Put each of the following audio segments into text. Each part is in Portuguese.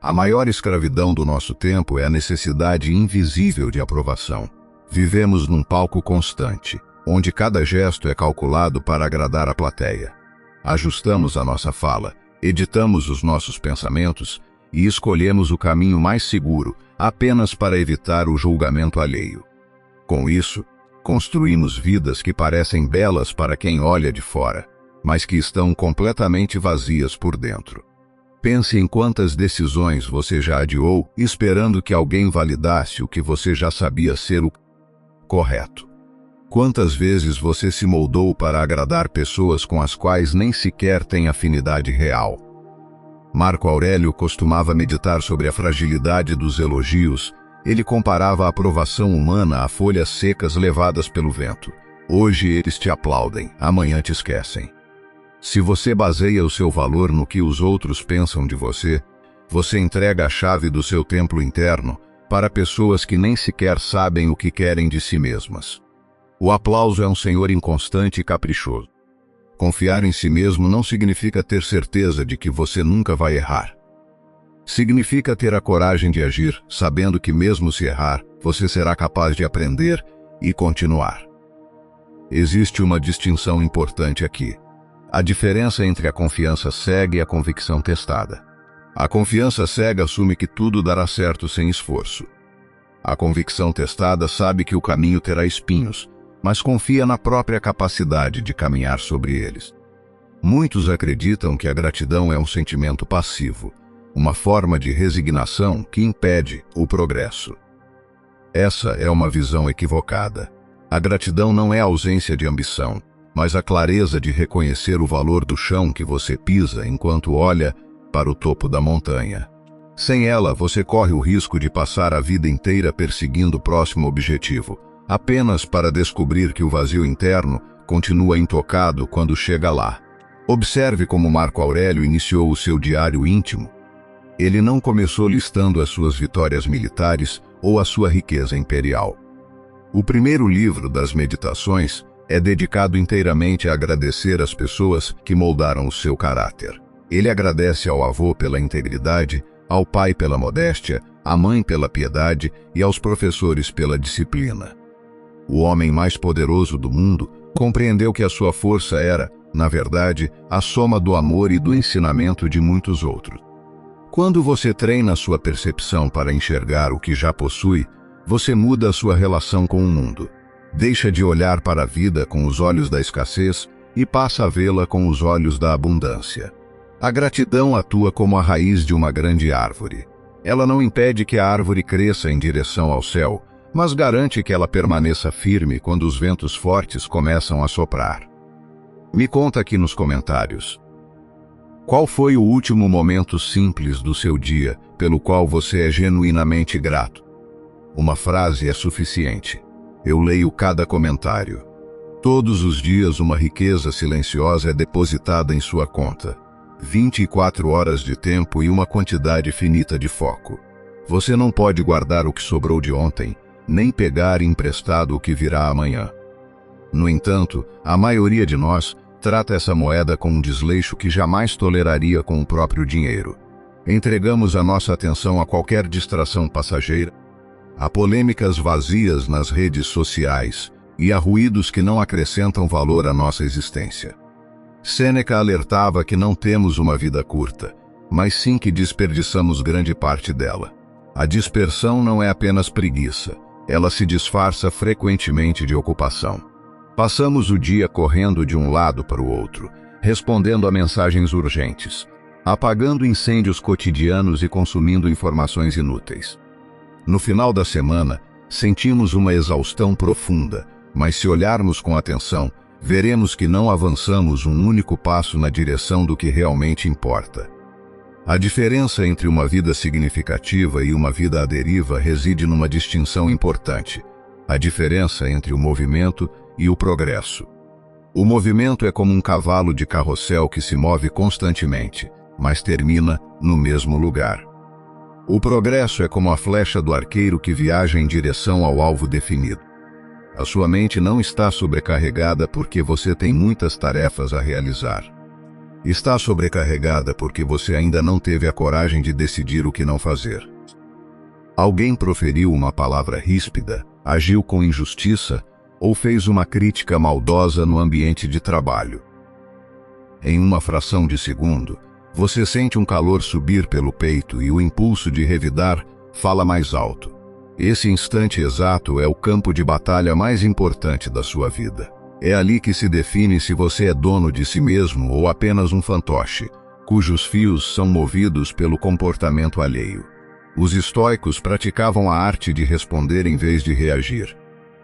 A maior escravidão do nosso tempo é a necessidade invisível de aprovação. Vivemos num palco constante, onde cada gesto é calculado para agradar a plateia. Ajustamos a nossa fala, editamos os nossos pensamentos e escolhemos o caminho mais seguro apenas para evitar o julgamento alheio. Com isso, construímos vidas que parecem belas para quem olha de fora, mas que estão completamente vazias por dentro. Pense em quantas decisões você já adiou, esperando que alguém validasse o que você já sabia ser o correto. Quantas vezes você se moldou para agradar pessoas com as quais nem sequer tem afinidade real? Marco Aurélio costumava meditar sobre a fragilidade dos elogios. Ele comparava a aprovação humana a folhas secas levadas pelo vento. Hoje eles te aplaudem, amanhã te esquecem. Se você baseia o seu valor no que os outros pensam de você, você entrega a chave do seu templo interno para pessoas que nem sequer sabem o que querem de si mesmas. O aplauso é um senhor inconstante e caprichoso. Confiar em si mesmo não significa ter certeza de que você nunca vai errar. Significa ter a coragem de agir, sabendo que mesmo se errar, você será capaz de aprender e continuar. Existe uma distinção importante aqui. A diferença entre a confiança cega e a convicção testada. A confiança cega assume que tudo dará certo sem esforço. A convicção testada sabe que o caminho terá espinhos, mas confia na própria capacidade de caminhar sobre eles. Muitos acreditam que a gratidão é um sentimento passivo, uma forma de resignação que impede o progresso. Essa é uma visão equivocada. A gratidão não é a ausência de ambição, mas a clareza de reconhecer o valor do chão que você pisa enquanto olha para o topo da montanha. Sem ela, você corre o risco de passar a vida inteira perseguindo o próximo objetivo, apenas para descobrir que o vazio interno continua intocado quando chega lá. Observe como Marco Aurélio iniciou o seu diário íntimo. Ele não começou listando as suas vitórias militares ou a sua riqueza imperial. O primeiro livro das Meditações é dedicado inteiramente a agradecer as pessoas que moldaram o seu caráter. Ele agradece ao avô pela integridade, ao pai pela modéstia, à mãe pela piedade e aos professores pela disciplina. O homem mais poderoso do mundo compreendeu que a sua força era, na verdade, a soma do amor e do ensinamento de muitos outros. Quando você treina a sua percepção para enxergar o que já possui, você muda a sua relação com o mundo. Deixa de olhar para a vida com os olhos da escassez e passa a vê-la com os olhos da abundância. A gratidão atua como a raiz de uma grande árvore. Ela não impede que a árvore cresça em direção ao céu, mas garante que ela permaneça firme quando os ventos fortes começam a soprar. Me conta aqui nos comentários. Qual foi o último momento simples do seu dia pelo qual você é genuinamente grato? Uma frase é suficiente. Eu leio cada comentário. Todos os dias uma riqueza silenciosa é depositada em sua conta. 24 horas de tempo e uma quantidade finita de foco. Você não pode guardar o que sobrou de ontem, nem pegar emprestado o que virá amanhã. No entanto, a maioria de nós trata essa moeda com um desleixo que jamais toleraria com o próprio dinheiro. Entregamos a nossa atenção a qualquer distração passageira, a polêmicas vazias nas redes sociais e a ruídos que não acrescentam valor à nossa existência. Sêneca alertava que não temos uma vida curta, mas sim que desperdiçamos grande parte dela. A dispersão não é apenas preguiça, ela se disfarça frequentemente de ocupação. Passamos o dia correndo de um lado para o outro, respondendo a mensagens urgentes, apagando incêndios cotidianos e consumindo informações inúteis. No final da semana, sentimos uma exaustão profunda, mas se olharmos com atenção, veremos que não avançamos um único passo na direção do que realmente importa. A diferença entre uma vida significativa e uma vida à deriva reside numa distinção importante: a diferença entre o movimento e o progresso. O movimento é como um cavalo de carrossel que se move constantemente, mas termina no mesmo lugar. O progresso é como a flecha do arqueiro que viaja em direção ao alvo definido. A sua mente não está sobrecarregada porque você tem muitas tarefas a realizar. Está sobrecarregada porque você ainda não teve a coragem de decidir o que não fazer. Alguém proferiu uma palavra ríspida, agiu com injustiça ou fez uma crítica maldosa no ambiente de trabalho. Em uma fração de segundo, você sente um calor subir pelo peito e o impulso de revidar fala mais alto. Esse instante exato é o campo de batalha mais importante da sua vida. É ali que se define se você é dono de si mesmo ou apenas um fantoche, cujos fios são movidos pelo comportamento alheio. Os estoicos praticavam a arte de responder em vez de reagir.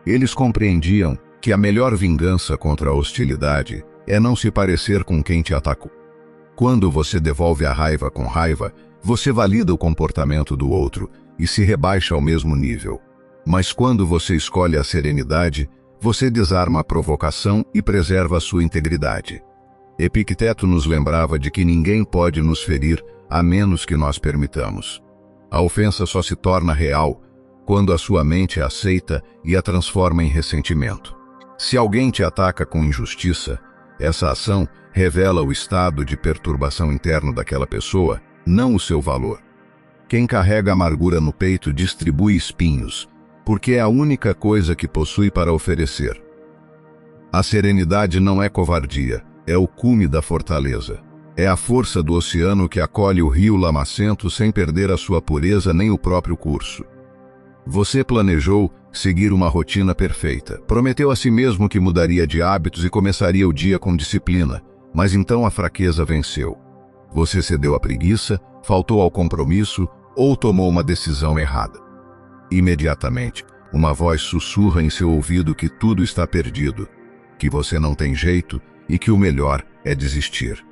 Eles compreendiam que a melhor vingança contra a hostilidade é não se parecer com quem te atacou. Quando você devolve a raiva com raiva, você valida o comportamento do outro e se rebaixa ao mesmo nível. Mas quando você escolhe a serenidade, você desarma a provocação e preserva a sua integridade. Epicteto nos lembrava de que ninguém pode nos ferir a menos que nós permitamos. A ofensa só se torna real quando a sua mente a aceita e a transforma em ressentimento. Se alguém te ataca com injustiça, essa ação revela o estado de perturbação interno daquela pessoa, não o seu valor. Quem carrega amargura no peito distribui espinhos, porque é a única coisa que possui para oferecer. A serenidade não é covardia, é o cume da fortaleza. É a força do oceano que acolhe o rio lamacento sem perder a sua pureza nem o próprio curso. Você planejou seguir uma rotina perfeita. Prometeu a si mesmo que mudaria de hábitos e começaria o dia com disciplina, mas então a fraqueza venceu. Você cedeu à preguiça, faltou ao compromisso ou tomou uma decisão errada. Imediatamente, uma voz sussurra em seu ouvido que tudo está perdido, que você não tem jeito e que o melhor é desistir.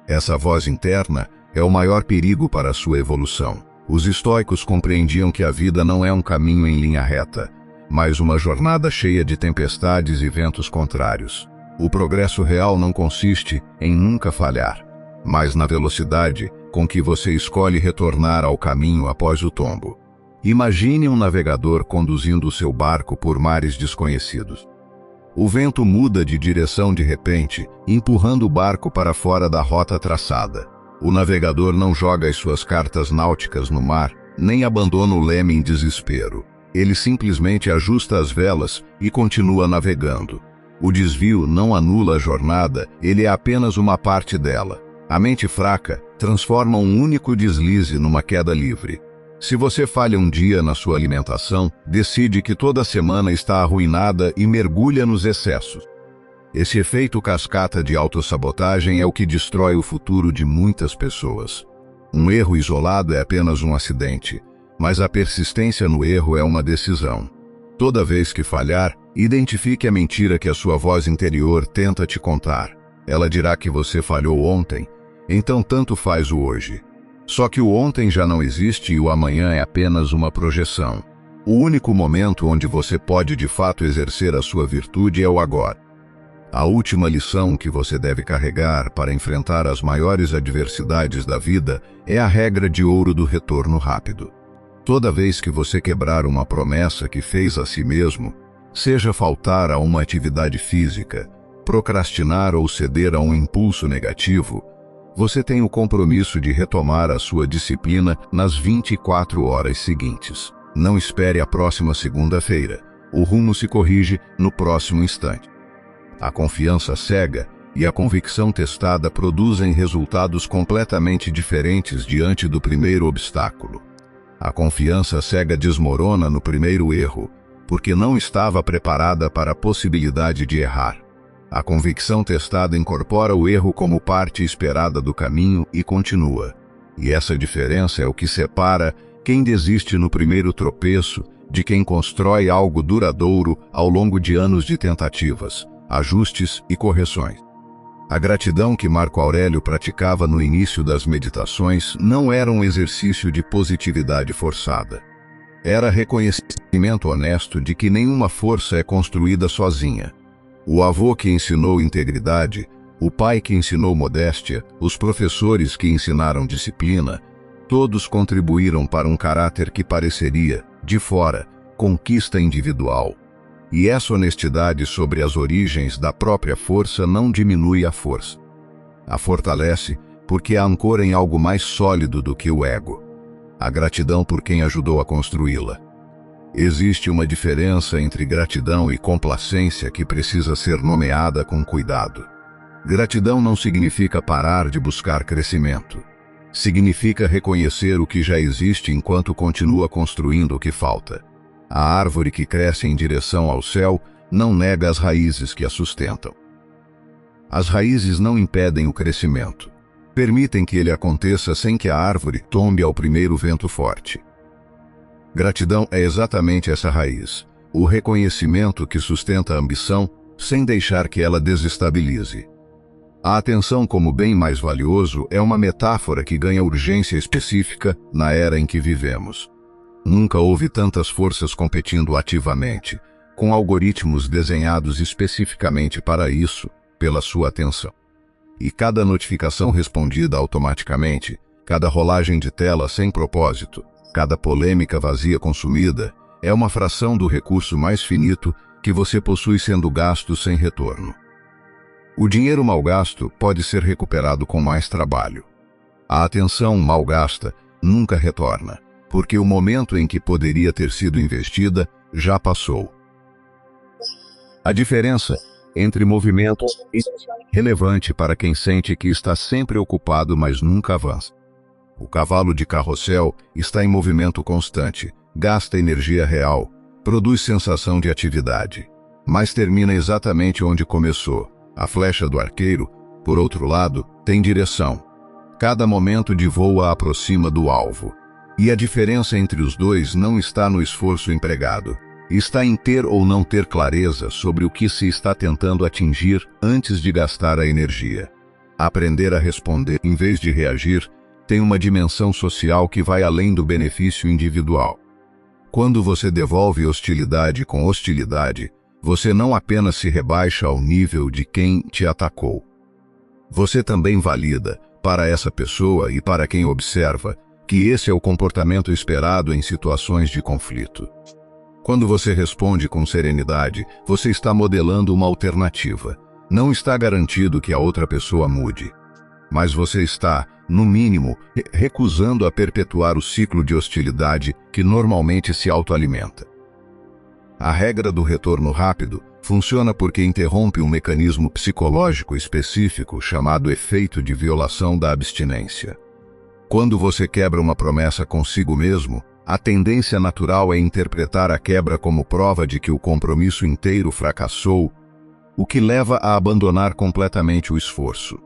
Essa voz interna é o maior perigo para a sua evolução. Os estoicos compreendiam que a vida não é um caminho em linha reta, mas uma jornada cheia de tempestades e ventos contrários. O progresso real não consiste em nunca falhar, mas na velocidade com que você escolhe retornar ao caminho após o tombo. Imagine um navegador conduzindo o seu barco por mares desconhecidos. O vento muda de direção de repente, empurrando o barco para fora da rota traçada. O navegador não joga as suas cartas náuticas no mar, nem abandona o leme em desespero. Ele simplesmente ajusta as velas e continua navegando. O desvio não anula a jornada, ele é apenas uma parte dela. A mente fraca transforma um único deslize numa queda livre. Se você falha um dia na sua alimentação, decide que toda semana está arruinada e mergulha nos excessos. Esse efeito cascata de autossabotagem é o que destrói o futuro de muitas pessoas. Um erro isolado é apenas um acidente, mas a persistência no erro é uma decisão. Toda vez que falhar, identifique a mentira que a sua voz interior tenta te contar. Ela dirá que você falhou ontem, então tanto faz o hoje. Só que o ontem já não existe e o amanhã é apenas uma projeção. O único momento onde você pode de fato exercer a sua virtude é o agora. A última lição que você deve carregar para enfrentar as maiores adversidades da vida é a regra de ouro do retorno rápido. Toda vez que você quebrar uma promessa que fez a si mesmo, seja faltar a uma atividade física, procrastinar ou ceder a um impulso negativo, você tem o compromisso de retomar a sua disciplina nas 24 horas seguintes. Não espere a próxima segunda-feira. O rumo se corrige no próximo instante. A confiança cega e a convicção testada produzem resultados completamente diferentes diante do primeiro obstáculo. A confiança cega desmorona no primeiro erro, porque não estava preparada para a possibilidade de errar. A convicção testada incorpora o erro como parte esperada do caminho e continua. E essa diferença é o que separa quem desiste no primeiro tropeço de quem constrói algo duradouro ao longo de anos de tentativas, ajustes e correções. A gratidão que Marco Aurélio praticava no início das meditações não era um exercício de positividade forçada. Era reconhecimento honesto de que nenhuma força é construída sozinha. O avô que ensinou integridade, o pai que ensinou modéstia, os professores que ensinaram disciplina, todos contribuíram para um caráter que pareceria, de fora, conquista individual. E essa honestidade sobre as origens da própria força não diminui a força. A fortalece porque a ancora em algo mais sólido do que o ego. A gratidão por quem ajudou a construí-la. Existe uma diferença entre gratidão e complacência que precisa ser nomeada com cuidado. Gratidão não significa parar de buscar crescimento. Significa reconhecer o que já existe enquanto continua construindo o que falta. A árvore que cresce em direção ao céu não nega as raízes que a sustentam. As raízes não impedem o crescimento. Permitem que ele aconteça sem que a árvore tombe ao primeiro vento forte. Gratidão é exatamente essa raiz, o reconhecimento que sustenta a ambição sem deixar que ela desestabilize. A atenção como bem mais valioso é uma metáfora que ganha urgência específica na era em que vivemos. Nunca houve tantas forças competindo ativamente, com algoritmos desenhados especificamente para isso, pela sua atenção. E cada notificação respondida automaticamente, cada rolagem de tela sem propósito, cada polêmica vazia consumida, é uma fração do recurso mais finito que você possui sendo gasto sem retorno. O dinheiro mal gasto pode ser recuperado com mais trabalho. A atenção mal gasta nunca retorna, porque o momento em que poderia ter sido investida já passou. A diferença entre movimentos é relevante para quem sente que está sempre ocupado, mas nunca avança. O cavalo de carrossel está em movimento constante, gasta energia real, produz sensação de atividade, mas termina exatamente onde começou. A flecha do arqueiro, por outro lado, tem direção. Cada momento de voo a aproxima do alvo. E a diferença entre os dois não está no esforço empregado. Está em ter ou não ter clareza sobre o que se está tentando atingir antes de gastar a energia. Aprender a responder em vez de reagir tem uma dimensão social que vai além do benefício individual. Quando você devolve hostilidade com hostilidade, você não apenas se rebaixa ao nível de quem te atacou. Você também valida, para essa pessoa e para quem observa, que esse é o comportamento esperado em situações de conflito. Quando você responde com serenidade, você está modelando uma alternativa. Não está garantido que a outra pessoa mude. Mas você está, no mínimo, recusando a perpetuar o ciclo de hostilidade que normalmente se autoalimenta. A regra do retorno rápido funciona porque interrompe um mecanismo psicológico específico chamado efeito de violação da abstinência. Quando você quebra uma promessa consigo mesmo, a tendência natural é interpretar a quebra como prova de que o compromisso inteiro fracassou, o que leva a abandonar completamente o esforço.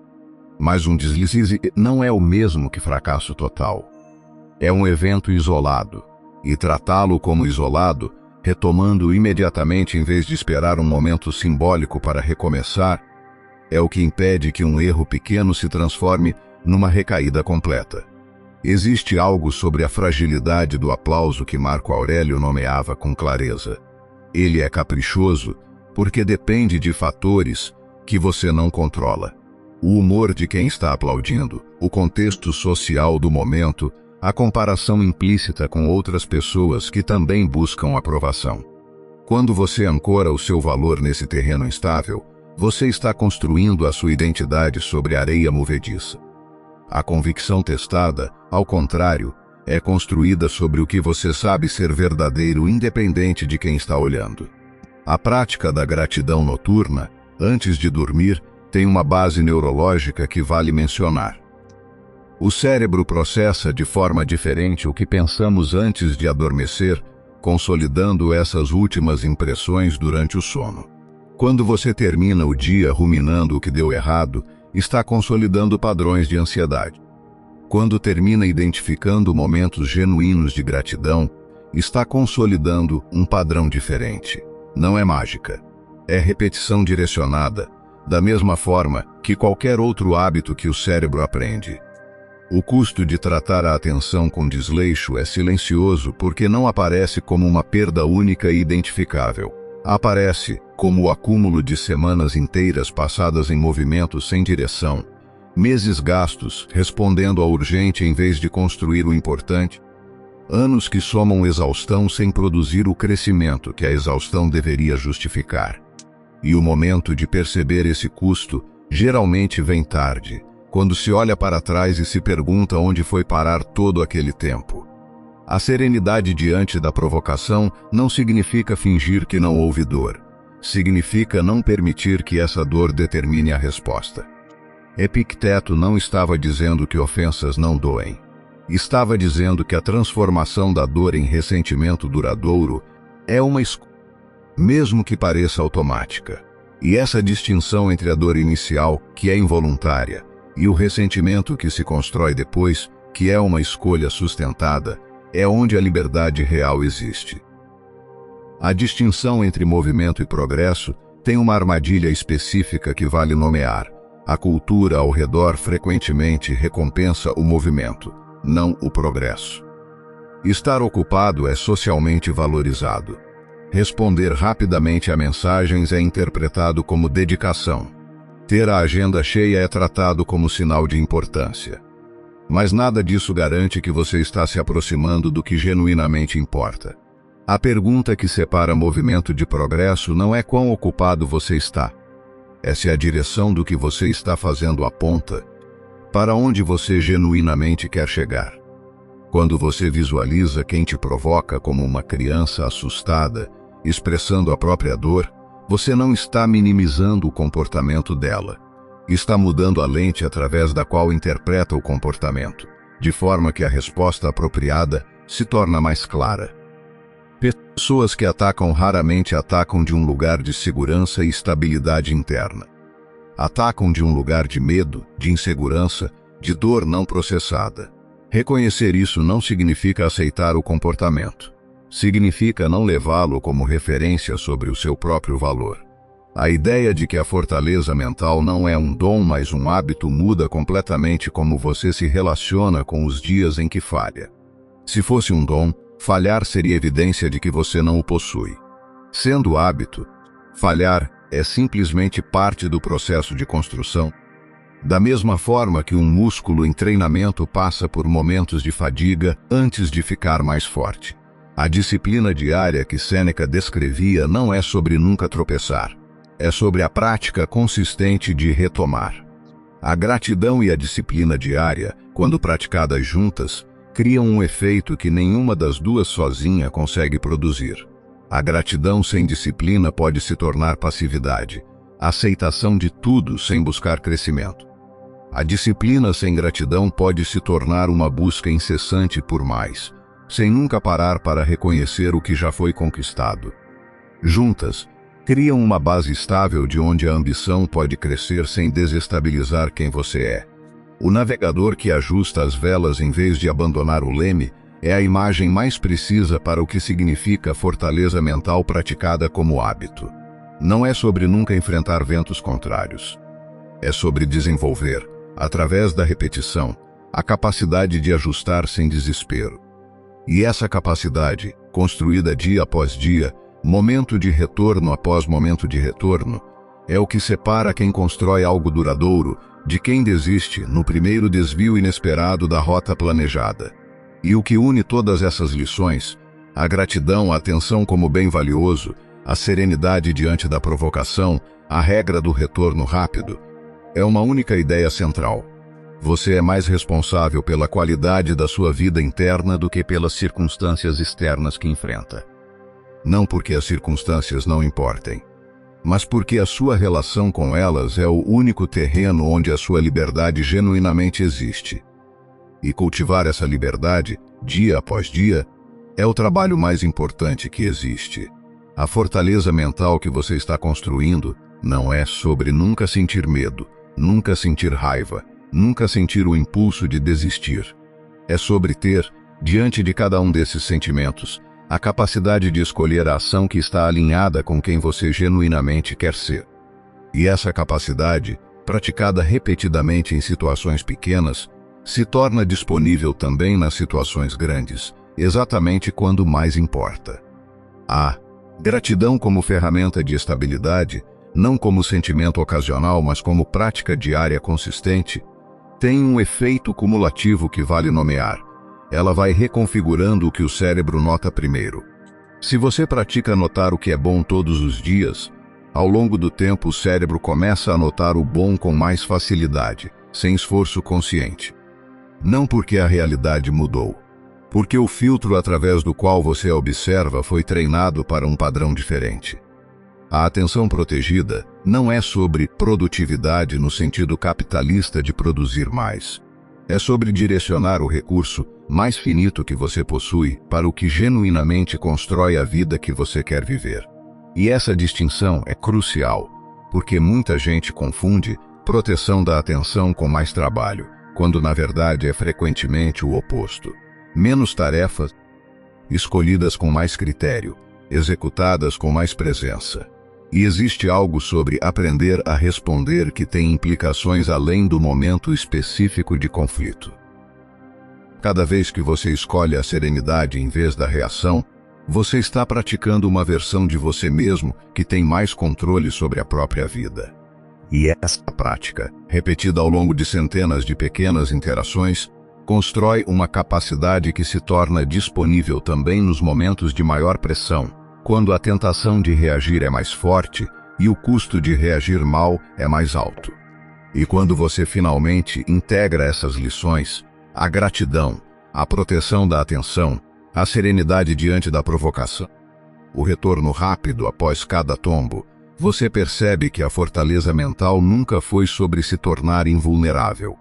Mas um deslize não é o mesmo que fracasso total. É um evento isolado, e tratá-lo como isolado, retomando imediatamente em vez de esperar um momento simbólico para recomeçar, é o que impede que um erro pequeno se transforme numa recaída completa. Existe algo sobre a fragilidade do aplauso que Marco Aurélio nomeava com clareza. Ele é caprichoso porque depende de fatores que você não controla. O humor de quem está aplaudindo, o contexto social do momento, a comparação implícita com outras pessoas que também buscam aprovação. Quando você ancora o seu valor nesse terreno instável, você está construindo a sua identidade sobre areia movediça. A convicção testada, ao contrário, é construída sobre o que você sabe ser verdadeiro independente de quem está olhando. A prática da gratidão noturna, antes de dormir, tem uma base neurológica que vale mencionar. O cérebro processa de forma diferente o que pensamos antes de adormecer, consolidando essas últimas impressões durante o sono. Quando você termina o dia ruminando o que deu errado, está consolidando padrões de ansiedade. Quando termina identificando momentos genuínos de gratidão, está consolidando um padrão diferente. Não é mágica. É repetição direcionada, da mesma forma que qualquer outro hábito que o cérebro aprende. O custo de tratar a atenção com desleixo é silencioso porque não aparece como uma perda única e identificável. Aparece como o acúmulo de semanas inteiras passadas em movimento sem direção, meses gastos respondendo ao urgente em vez de construir o importante, anos que somam exaustão sem produzir o crescimento que a exaustão deveria justificar. E o momento de perceber esse custo Geralmente vem tarde, quando se olha para trás e se pergunta onde foi parar todo aquele tempo. A serenidade diante da provocação não significa fingir que não houve dor. Significa não permitir que essa dor determine a resposta. Epicteto não estava dizendo que ofensas não doem. Estava dizendo que a transformação da dor em ressentimento duradouro é uma escolha, mesmo que pareça automática. E essa distinção entre a dor inicial, que é involuntária, e o ressentimento que se constrói depois, que é uma escolha sustentada, é onde a liberdade real existe. A distinção entre movimento e progresso tem uma armadilha específica que vale nomear. A cultura ao redor frequentemente recompensa o movimento, não o progresso. Estar ocupado é socialmente valorizado. Responder rapidamente a mensagens é interpretado como dedicação. Ter a agenda cheia é tratado como sinal de importância. Mas nada disso garante que você está se aproximando do que genuinamente importa. A pergunta que separa movimento de progresso não é quão ocupado você está. É se a direção do que você está fazendo aponta para onde você genuinamente quer chegar. Quando você visualiza quem te provoca como uma criança assustada, expressando a própria dor, você não está minimizando o comportamento dela. Está mudando a lente através da qual interpreta o comportamento, de forma que a resposta apropriada se torna mais clara. Pessoas que atacam raramente atacam de um lugar de segurança e estabilidade interna. Atacam de um lugar de medo, de insegurança, de dor não processada. Reconhecer isso não significa aceitar o comportamento. Significa não levá-lo como referência sobre o seu próprio valor. A ideia de que a fortaleza mental não é um dom, mas um hábito muda completamente como você se relaciona com os dias em que falha. Se fosse um dom, falhar seria evidência de que você não o possui. Sendo hábito, falhar é simplesmente parte do processo de construção. Da mesma forma que um músculo em treinamento passa por momentos de fadiga antes de ficar mais forte. A disciplina diária que Sêneca descrevia não é sobre nunca tropeçar. É sobre a prática consistente de retomar. A gratidão e a disciplina diária, quando praticadas juntas, criam um efeito que nenhuma das duas sozinha consegue produzir. A gratidão sem disciplina pode se tornar passividade, aceitação de tudo sem buscar crescimento. A disciplina sem gratidão pode se tornar uma busca incessante por mais, sem nunca parar para reconhecer o que já foi conquistado. Juntas, criam uma base estável de onde a ambição pode crescer sem desestabilizar quem você é. O navegador que ajusta as velas em vez de abandonar o leme é a imagem mais precisa para o que significa fortaleza mental praticada como hábito. Não é sobre nunca enfrentar ventos contrários. É sobre desenvolver, através da repetição, a capacidade de ajustar sem desespero. E essa capacidade, construída dia após dia, momento de retorno após momento de retorno, é o que separa quem constrói algo duradouro de quem desiste no primeiro desvio inesperado da rota planejada. E o que une todas essas lições, a gratidão, a atenção como bem valioso, a serenidade diante da provocação, a regra do retorno rápido, é uma única ideia central. Você é mais responsável pela qualidade da sua vida interna do que pelas circunstâncias externas que enfrenta. Não porque as circunstâncias não importem, mas porque a sua relação com elas é o único terreno onde a sua liberdade genuinamente existe. E cultivar essa liberdade, dia após dia, é o trabalho mais importante que existe. A fortaleza mental que você está construindo não é sobre nunca sentir medo, nunca sentir raiva, nunca sentir o impulso de desistir. É sobre ter, diante de cada um desses sentimentos, a capacidade de escolher a ação que está alinhada com quem você genuinamente quer ser. E essa capacidade, praticada repetidamente em situações pequenas, se torna disponível também nas situações grandes, exatamente quando mais importa. A gratidão como ferramenta de estabilidade, não como sentimento ocasional, mas como prática diária consistente, tem um efeito cumulativo que vale nomear. Ela vai reconfigurando o que o cérebro nota primeiro. Se você pratica notar o que é bom todos os dias, Ao longo do tempo, o cérebro começa a notar o bom com mais facilidade, sem esforço consciente. Não porque a realidade mudou, porque o filtro através do qual você a observa foi treinado para um padrão diferente. A atenção protegida não é sobre produtividade no sentido capitalista de produzir mais. É sobre direcionar o recurso mais finito que você possui para o que genuinamente constrói a vida que você quer viver. E essa distinção é crucial, porque muita gente confunde proteção da atenção com mais trabalho, quando na verdade é frequentemente o oposto. Menos tarefas, escolhidas com mais critério, executadas com mais presença. E existe algo sobre aprender a responder que tem implicações além do momento específico de conflito. Cada vez que você escolhe a serenidade em vez da reação, você está praticando uma versão de você mesmo que tem mais controle sobre a própria vida. E essa prática, repetida ao longo de centenas de pequenas interações, constrói uma capacidade que se torna disponível também nos momentos de maior pressão, quando a tentação de reagir é mais forte e o custo de reagir mal é mais alto. E quando você finalmente integra essas lições, a gratidão, a proteção da atenção, a serenidade diante da provocação, o retorno rápido após cada tombo, você percebe que a fortaleza mental nunca foi sobre se tornar invulnerável.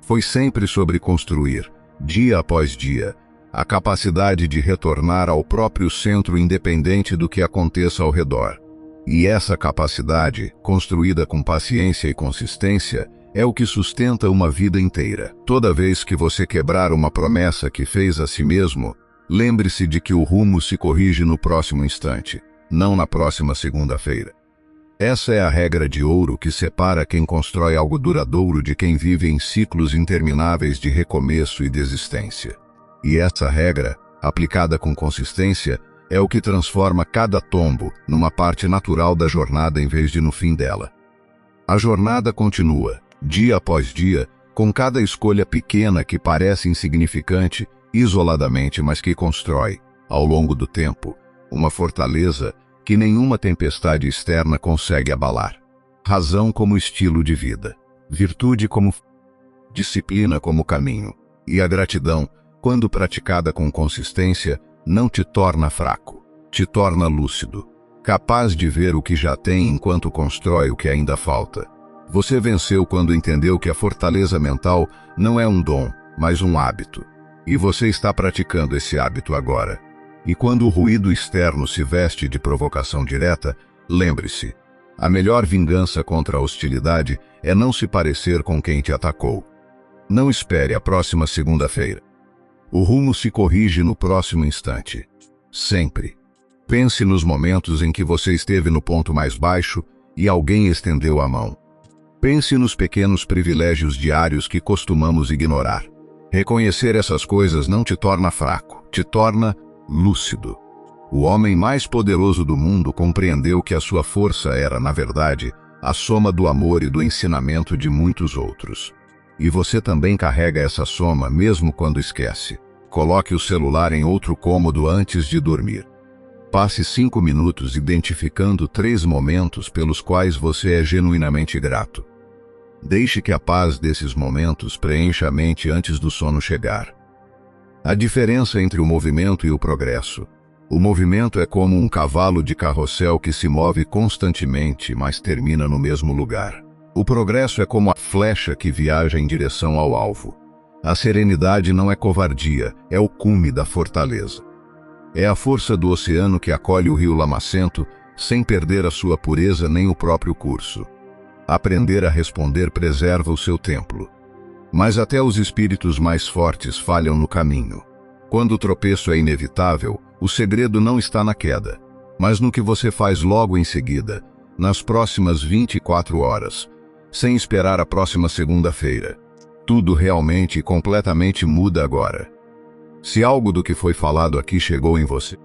Foi sempre sobre construir, dia após dia, a capacidade de retornar ao próprio centro independente do que aconteça ao redor. E essa capacidade, construída com paciência e consistência, é o que sustenta uma vida inteira. Toda vez que você quebrar uma promessa que fez a si mesmo, lembre-se de que o rumo se corrige no próximo instante, não na próxima segunda-feira. Essa é a regra de ouro que separa quem constrói algo duradouro de quem vive em ciclos intermináveis de recomeço e desistência. E essa regra, aplicada com consistência, é o que transforma cada tombo numa parte natural da jornada em vez de no fim dela. A jornada continua, dia após dia, com cada escolha pequena que parece insignificante, isoladamente, mas que constrói, ao longo do tempo, uma fortaleza que nenhuma tempestade externa consegue abalar. Razão como estilo de vida, virtude como disciplina como caminho, e a gratidão, quando praticada com consistência, não te torna fraco, te torna lúcido, capaz de ver o que já tem enquanto constrói o que ainda falta. Você venceu quando entendeu que a fortaleza mental não é um dom, mas um hábito. E você está praticando esse hábito agora. E quando o ruído externo se veste de provocação direta, lembre-se, a melhor vingança contra a hostilidade é não se parecer com quem te atacou. Não espere a próxima segunda-feira. O rumo se corrige no próximo instante. Sempre. Pense nos momentos em que você esteve no ponto mais baixo e alguém estendeu a mão. Pense nos pequenos privilégios diários que costumamos ignorar. Reconhecer essas coisas não te torna fraco, te torna lúcido. O homem mais poderoso do mundo compreendeu que a sua força era, na verdade, a soma do amor e do ensinamento de muitos outros. E você também carrega essa soma mesmo quando esquece. Coloque o celular em outro cômodo antes de dormir. Passe 5 minutos identificando 3 momentos pelos quais você é genuinamente grato. Deixe que a paz desses momentos preencha a mente antes do sono chegar. A diferença entre o movimento e o progresso. O movimento é como um cavalo de carrossel que se move constantemente, mas termina no mesmo lugar. O progresso é como a flecha que viaja em direção ao alvo. A serenidade não é covardia, é o cume da fortaleza. É a força do oceano que acolhe o rio lamacento, sem perder a sua pureza nem o próprio curso. Aprender a responder preserva o seu templo. Mas até os espíritos mais fortes falham no caminho. Quando o tropeço é inevitável, o segredo não está na queda, mas no que você faz logo em seguida, nas próximas 24 horas, sem esperar a próxima segunda-feira. Tudo realmente e completamente muda agora. Se algo do que foi falado aqui chegou em você,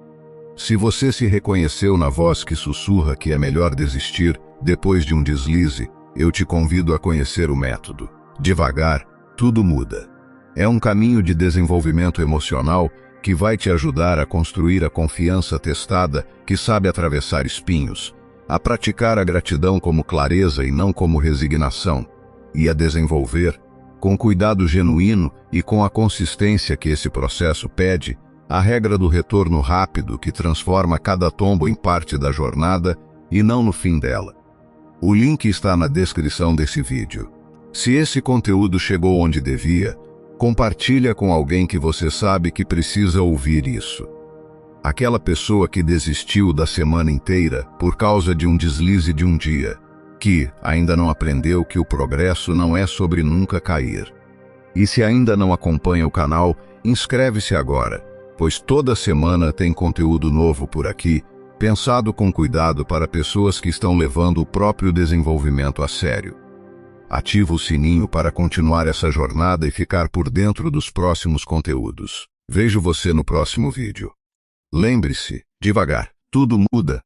se você se reconheceu na voz que sussurra que é melhor desistir depois de um deslize, eu te convido a conhecer o método. Devagar, tudo muda. É um caminho de desenvolvimento emocional que vai te ajudar a construir a confiança testada que sabe atravessar espinhos, a praticar a gratidão como clareza e não como resignação, e a desenvolver, com cuidado genuíno e com a consistência que esse processo pede, a regra do retorno rápido que transforma cada tombo em parte da jornada e não no fim dela. O link está na descrição desse vídeo. Se esse conteúdo chegou onde devia, compartilha com alguém que você sabe que precisa ouvir isso. Aquela pessoa que desistiu da semana inteira por causa de um deslize de um dia, que ainda não aprendeu que o progresso não é sobre nunca cair. E se ainda não acompanha o canal, inscreve-se agora, pois toda semana tem conteúdo novo por aqui, pensado com cuidado para pessoas que estão levando o próprio desenvolvimento a sério. Ativa o sininho para continuar essa jornada e ficar por dentro dos próximos conteúdos. Vejo você no próximo vídeo. Lembre-se, devagar, tudo muda.